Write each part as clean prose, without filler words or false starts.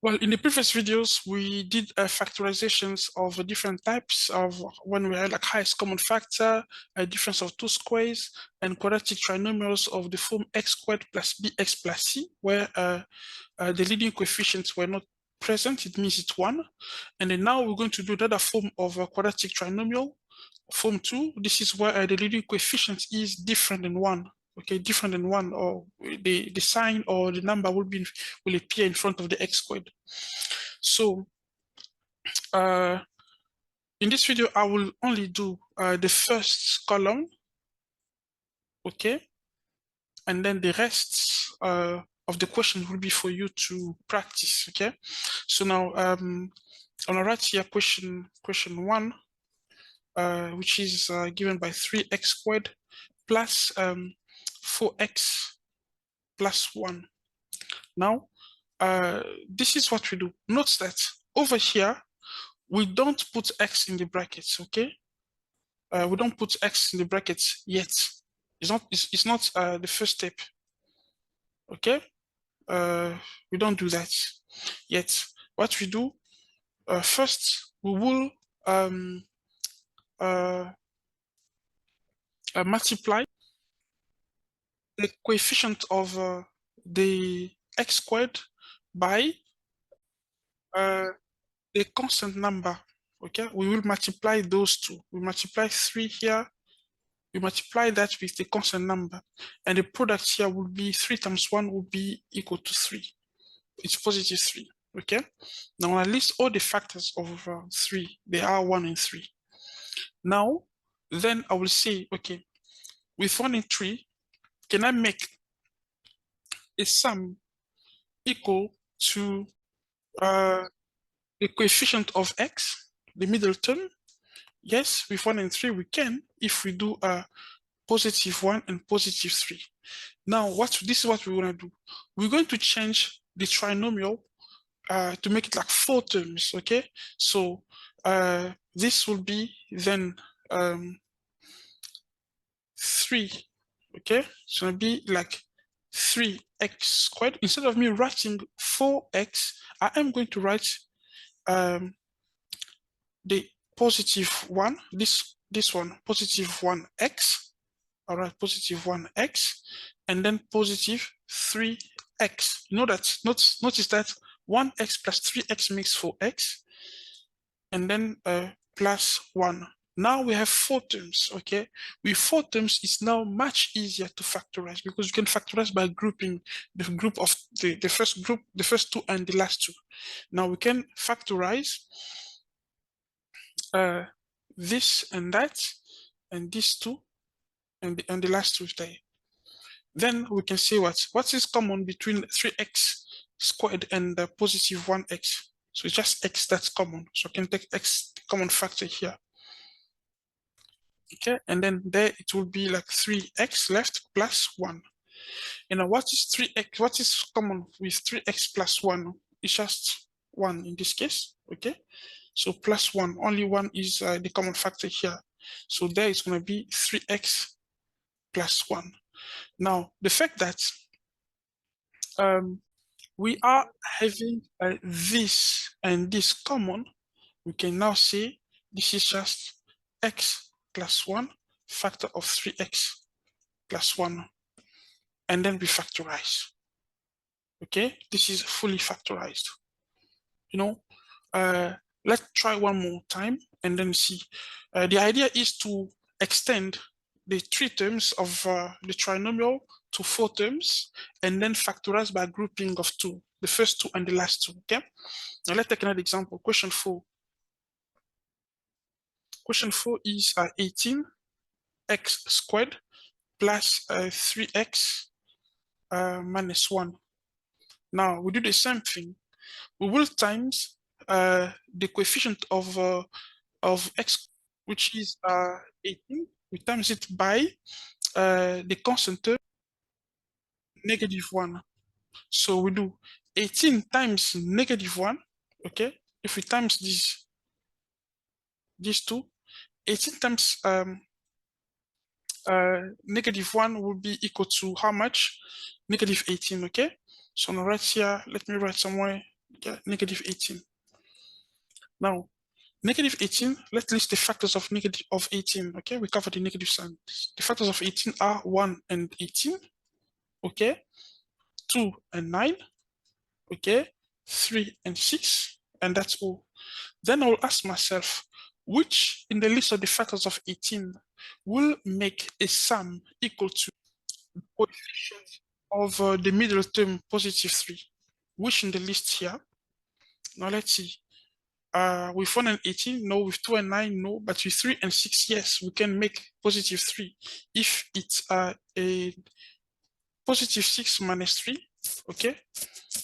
Well, in the previous videos, we did factorizations of different types of when we had like highest common factor, a difference of two squares, and quadratic trinomials of the form x squared plus bx plus c, where the leading coefficients were not present, it means it's 1. And then now we're going to do another form of a quadratic trinomial, form 2. This is where the leading coefficient is different than 1. Okay, different than 1, or the sign or the number will appear in front of the x squared. So in this video, I will only do the first column, okay, and then the rest of the question will be for you to practice. Okay, so now I'm gonna write here question 1, which is given by 3x squared plus 4x plus 1. Now, this is what we do. Note that over here, we don't put x in the brackets, okay? We don't put x in the brackets yet. It's not the first step, okay? We don't do that yet. What we do, first, we will multiply the coefficient of the x squared by the constant number. Okay, we will multiply those two. We multiply 3 here. We multiply that with the constant number, and the product here will be 3 times 1 will be equal to 3. It's positive 3. Okay. Now I list all the factors of 3. They are 1 and 3. Now, then I will say, okay, with 1 and 3, can I make a sum equal to the coefficient of x, the middle term? Yes, with 1 and 3 we can, if we do a positive 1 and positive 3. Now, this is what we want to do. We're going to change the trinomial to make it like 4 terms, okay? So this will be then 3, okay? It's going to be like 3x squared. Instead of me writing 4x, I am going to write the positive 1, this one, positive 1x, all right, positive 1x, and then positive 3x. You know that, notice that 1x plus 3x makes 4x, and then plus 1. Now we have 4 terms, okay? With 4 terms, it's now much easier to factorize because you can factorize by grouping the group of the first group, the first 2 and the last 2. Now we can factorize this and that, and these 2, and the last 2 there. Then we can say what is common between 3x squared and the positive 1x. So it's just x that's common. So I can take x, the common factor here. Okay, and then there it will be like 3x left plus 1. And now what is 3x? What is common with 3x plus 1? It's just 1 in this case, okay? So plus 1, only 1 is the common factor here. So there is going to be 3x plus 1. Now, the fact that we are having this and this common, we can now say this is just x plus 1 factor of 3x plus 1. And then we factorize. Okay, this is fully factorized. You know, let's try one more time and then see. The idea is to extend the 3 terms of the trinomial to 4 terms and then factorize by grouping of 2, the first 2 and the last 2. Okay, now let's take another example. Question 4. Question 4 is 18x squared plus 3x minus 1. Now we do the same thing. We will times the coefficient of x, which is 18. We times it by the constant term -1. So we do 18 times -1. Okay, if we times these 2, 18 times -1 will be equal to how much? -18. Okay, so now right here, let me write somewhere Okay, negative 18. Now, negative 18, let's list the factors of negative of 18. Okay, we covered the negative sign. The factors of 18 are 1 and 18. Okay, 2 and 9. Okay, 3 and 6, and that's all. Then I'll ask myself, which in the list of the factors of 18 will make a sum equal to the coefficient of the middle term positive 3? Which in the list here? Now let's see. With 1 and 18, no. With 2 and 9, no. But with 3 and 6, yes, we can make positive 3 if it's a positive 6 minus 3, okay?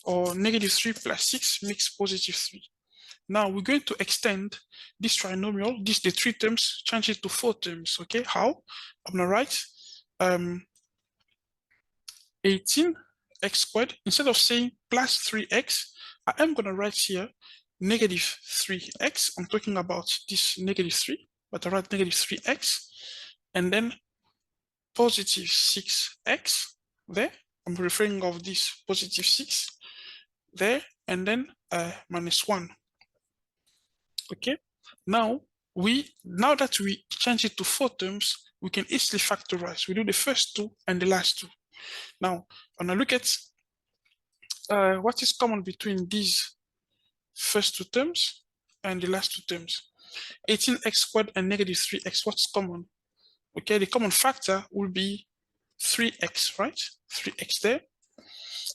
Or negative 3 plus 6 makes positive 3. Now we're going to extend this trinomial, the 3 terms, change it to 4 terms, okay? How? I'm gonna write 18x squared. Instead of saying plus 3x, I am gonna write here negative 3x. I'm talking about this negative 3, but I write negative 3x, and then positive 6x there. I'm referring of this positive 6 there, and then minus 1. Okay, now that we change it to 4 terms, we can easily factorize. We do the first 2 and the last 2. Now, when I look at what is common between these first 2 terms and the last 2 terms, 18x squared and negative 3x, what's common? Okay, the common factor will be 3x, right? 3x there.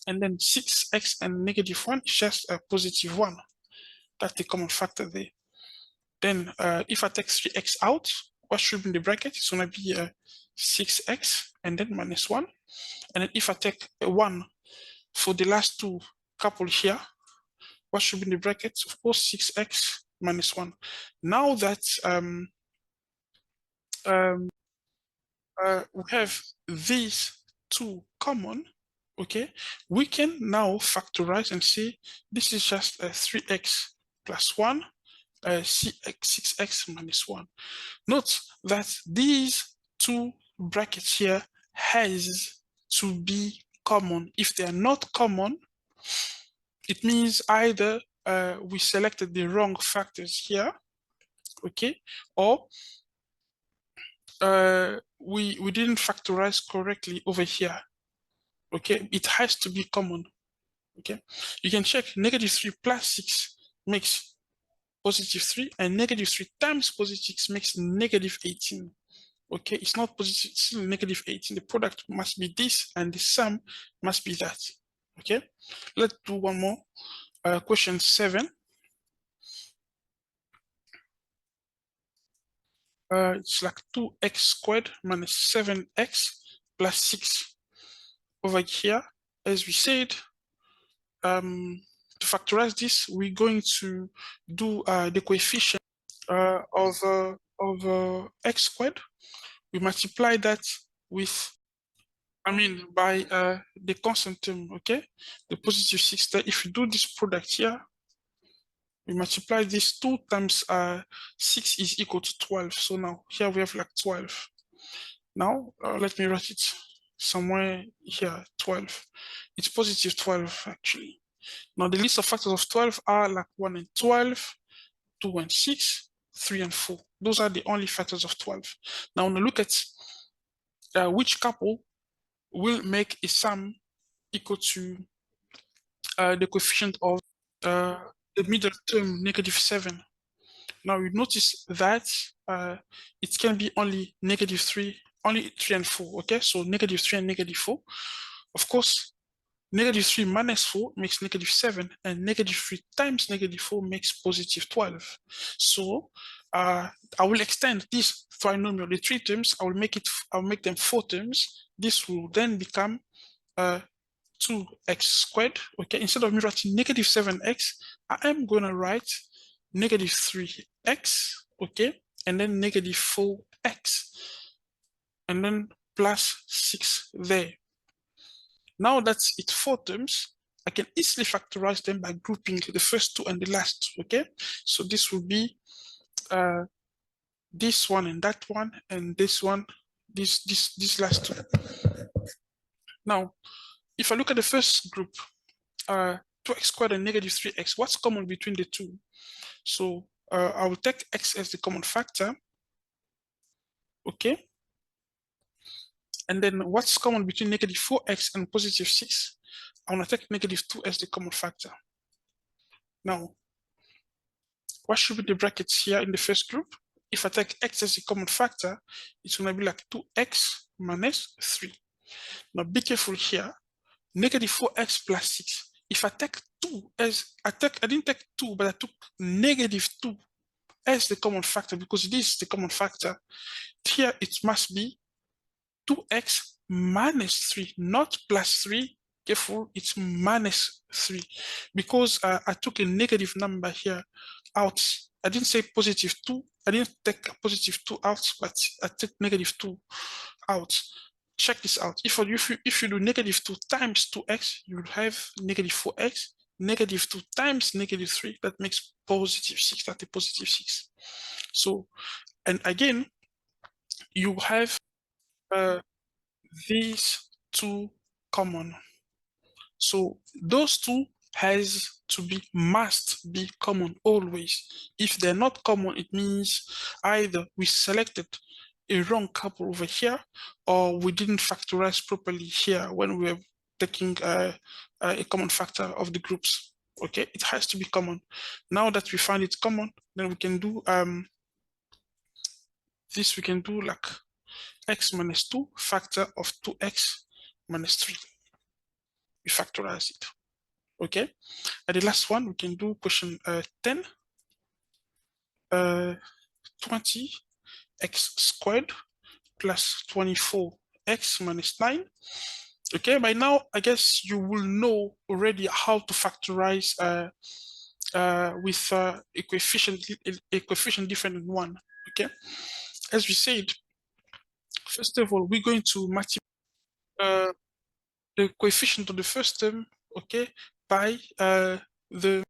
And then 6x and negative 1 is just a positive 1. That's the common factor there. Then if I take 3x out, what should be in the bracket? It's going to be 6x and then minus 1. And then if I take a 1 for the last 2 couple here, what should be in the bracket? Of course, 6x minus 1. Now that we have these 2 common, okay, we can now factorize and say this is just 3x plus 1, 6x minus 1. Note that these 2 brackets here has to be common. If they are not common, it means either we selected the wrong factors here, okay, or we didn't factorize correctly over here. Okay, it has to be common. Okay, you can check negative 3 plus 6 makes positive 3, and negative 3 times positive 6 makes negative 18. Okay, it's not positive, it's still negative 18. The product must be this, and the sum must be that. Okay, let's do one more. Question 7. It's like 2x squared minus 7x plus 6 over here. As we said, to factorize this, we're going to do the coefficient of x squared. We multiply that with, by the constant term, okay? The positive 6 there. If you do this product here, we multiply this 2 times 6 is equal to 12. So now here we have like 12. Now let me write it somewhere here, 12. It's positive 12 actually. Now the list of factors of 12 are like 1 and 12, 2 and 6, 3 and 4. Those are the only factors of 12. Now when we look at which couple will make a sum equal to the coefficient of the middle term, negative 7. Now you notice that it can be only negative 3, only 3 and 4, okay? So negative 3 and negative 4. Of course, negative 3 minus 4 makes negative 7, and negative 3 times negative 4 makes positive 12. So I will extend this trinomial, the 3 terms, I'll make them 4 terms. This will then become 2x squared, okay? Instead of me writing negative 7x, I am going to write negative 3x, okay? And then negative 4x, and then plus 6 there. Now that's it 4 terms, I can easily factorize them by grouping the first 2 and the last 2, okay? So this will be this one and that one, and this one, this last 2. Now, if I look at the first group, 2x squared and negative 3x. What's common between the two? So I will take x as the common factor. Okay. And then what's common between negative 4x and positive 6? I want to take negative 2 as the common factor. Now, what should be the brackets here in the first group? If I take x as the common factor, it's going to be like 2x minus 3. Now, be careful here. Negative 4x plus 6. If I take 2 as, I didn't take 2, but I took negative 2 as the common factor because this is the common factor. Here, it must be 2x minus 3, not plus 3. Careful, it's minus 3 because I took a negative number here out. I didn't say positive 2. I didn't take positive 2 out, but I took negative 2 out. Check this out. If you do negative 2 times 2x, you will have negative 4x. Negative 2 times negative 3, that makes positive 6. That's a positive 6. So, and again, you have these two common. So those two must be common always. If they're not common, it means either we selected a wrong couple over here, or we didn't factorize properly here when we were taking a common factor of the groups. Okay, it has to be common. Now that we find it common, then we can do this. We can do like x minus 2 factor of 2x minus 3. We factorize it. Okay, and the last one we can do question 10. 20x squared plus 24x minus 9. Okay, by now I guess you will know already how to factorize with a coefficient different than 1. Okay, as we said, first of all, we're going to multiply the coefficient of the first term, okay, by the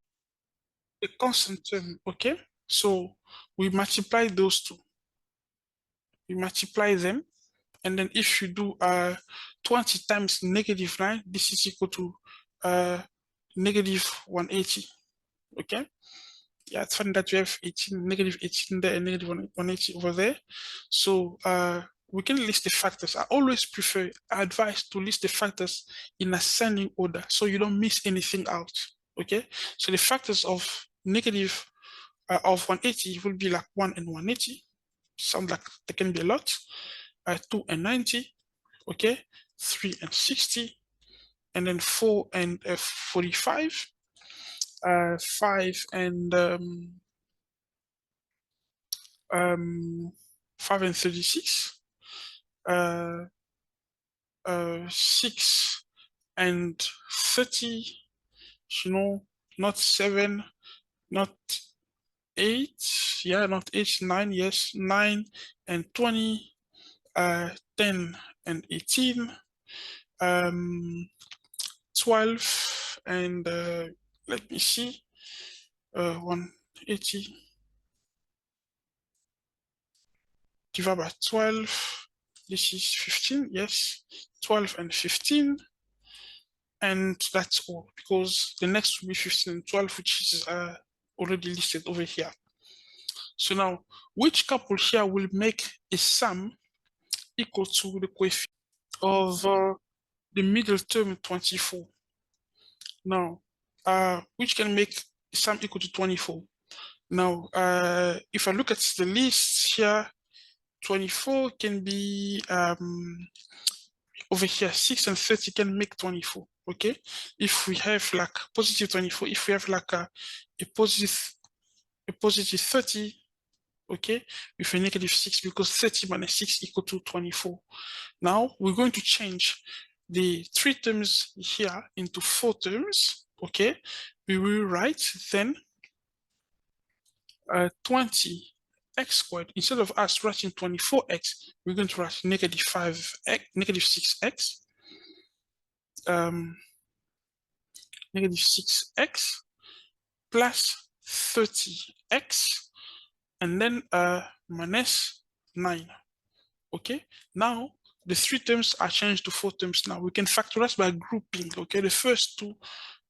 constant term. Okay, so we multiply those two. We multiply them, and then if you do 20 times negative 9, this is equal to negative 180. Okay, yeah, it's funny that we have negative 18 there and negative 180 over there. So we can list the factors. I always advise to list the factors in ascending order so you don't miss anything out. Okay, so the factors of negative of 180 will be like 1 and 180. Sound like there can be a lot. 2 and 90. Okay, 3 and 60, and then 4 and 45. 5 and 5 and 36, 6 and 30, you know, not 7, not 8, yeah, not 8, 9, yes, 9 and 20, 10 and 18, 12 and let me see, 180 divided by 12, this is 15, yes, 12 and 15, and that's all, because the next will be 15 and 12, which is already listed over here. So now, which couple here will make a sum equal to the coefficient of the middle term 24? Now, which can make a sum equal to 24? Now, if I look at the list here, 24 can be over here, 6 and 30 can make 24. Okay, if we have like positive 24, if we have like a positive 30, okay, with a negative 6, because 30 minus 6 equal to 24. Now we're going to change the 3 terms here into 4 terms. Okay, we will write then 20x squared. Instead of us writing 24x, we're going to write negative 6x, negative 6x plus 30x, and then minus 9. Okay, now the 3 terms are changed to 4 terms. Now we can factorize by grouping. Okay, the first 2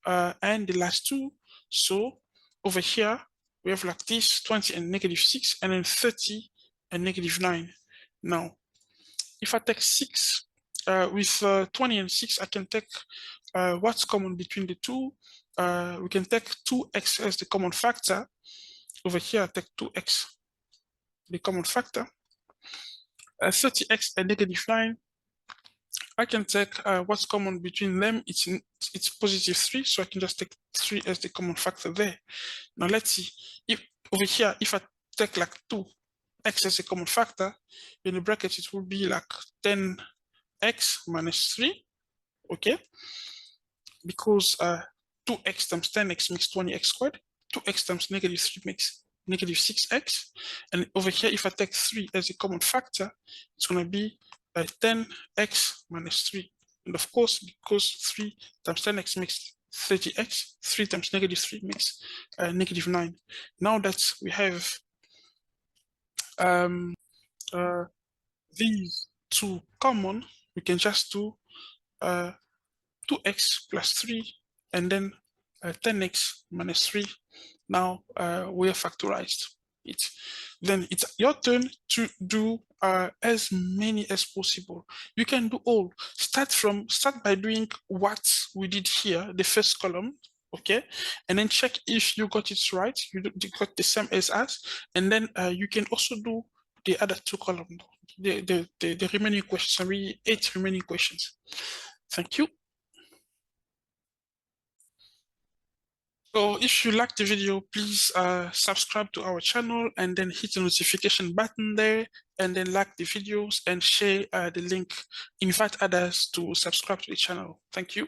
and the last two. So over here, we have like this 20 and -6, and then 30 and -9. Now, if I take 6, with 20 and 6, I can take what's common between the two. We can take 2x as the common factor. Over here, I take 2x, the common factor. 30x and -9, I can take what's common between them. It's +3, so I can just take 3 as the common factor there. Now let's see, if over here, if I take like 2x as a common factor, in the brackets it will be like 10x minus 3, okay? Because 2x times 10x makes 20x squared, 2x times -3 makes -6x, and over here, if I take 3 as a common factor, it's going to be 10x minus 3. And of course, because 3 times 10x makes 30x, 3 times -3 makes -9. Now that we have these two common, we can just do 2x plus 3 and then 10x minus 3. Now we have factorized it. Then it's your turn to do as many as possible. You can do all. Start by doing what we did here, the first column, okay, and then check if you got it right. You got the same as us, and then you can also do the other two columns, the remaining questions. 8 remaining questions. Thank you. So if you like the video, please subscribe to our channel and then hit the notification button there, and then like the videos and share the link. Invite others to subscribe to the channel. Thank you.